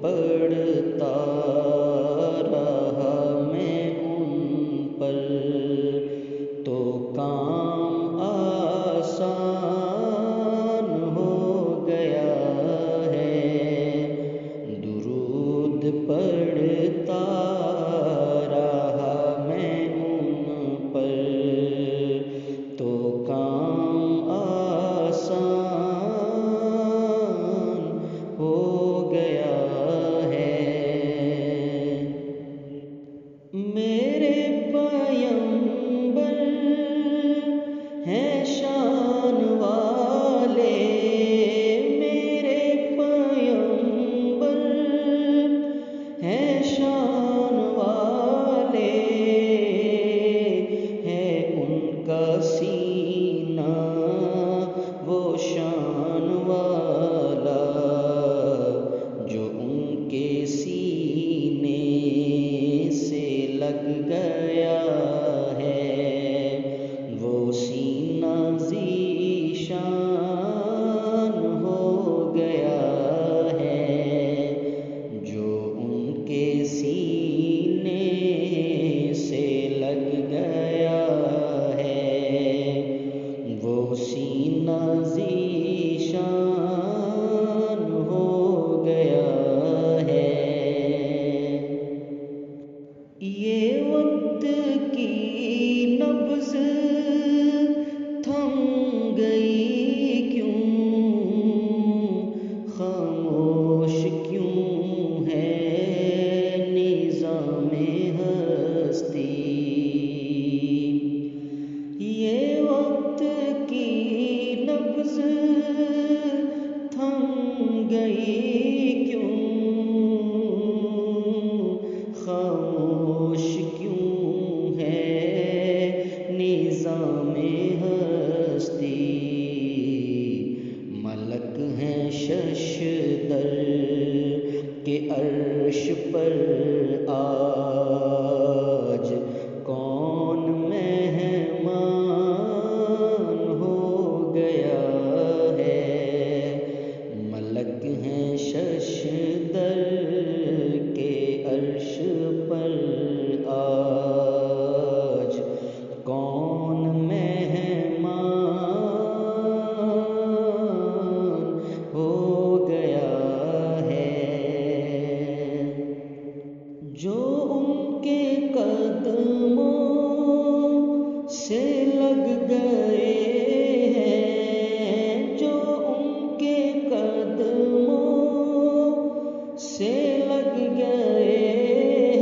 پڑھتا رہا میں ان پر، تو کام آسان ہو گیا ہے۔ درود پڑھتا رہا میں ان پر، تو کام آسان ہو گیا ہے۔ میرے پیغمبر ہیں شان والے، میرے پیغمبر ہیں شان والے، ہے ان کا سینہ وہ شان والا، جو ان کے سینے سے لگ گیا ہے، وہ سینہ ذیشان ہو گیا ہے، جو ان کے سینے سے لگ گیا ہے، وہ سینہ ذیشان ہو گیا ہے۔ یہ وقت کی نبض تھم گئی کیوں، خاموش کیوں ہے نظام ہستی، یہ وقت کی نبض تھم گئی کیوں، خاموش کیوں ہے نظام ہستی، ملک ہیں ششدر کے عرش پر آج، کون مہمان ہو گیا ہے، ملک ہیں ششدر کے عرش پر آج، کون مہمان ہو گیا ہے، جو ان کے قدموں سے لگ گئے ہیں، جو ان کے قدموں سے لگ گئے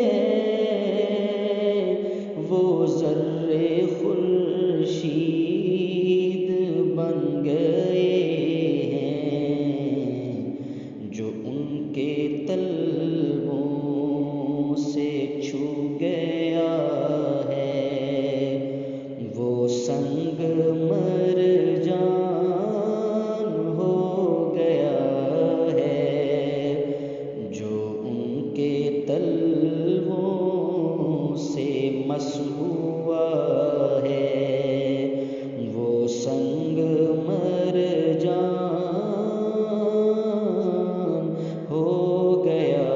ہیں، وہ ذرے خورشید بن گئے ہیں، جو ان کے طلبوں سے چھو گیا ہے، وہ سنگ مرجان ہو گیا ہے، جو ان کے طلبوں سے مس ہوا ہے، وہ سنگ مرجان ہو گیا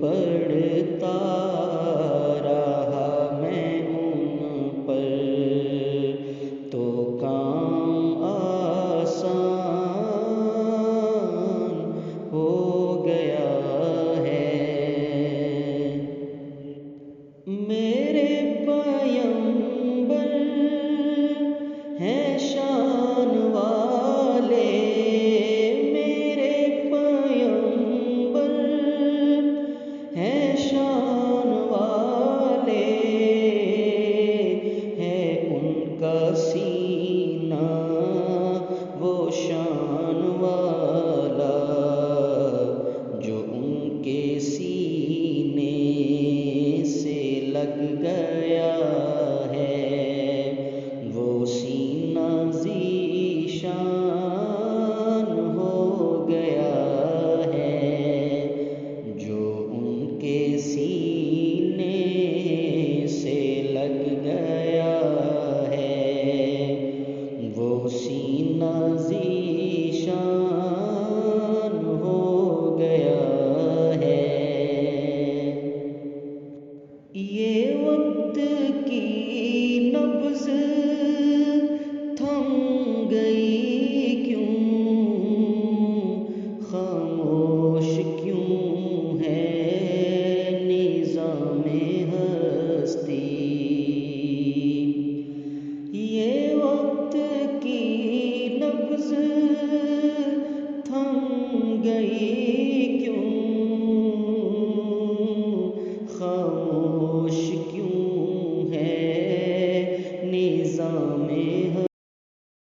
پڑتا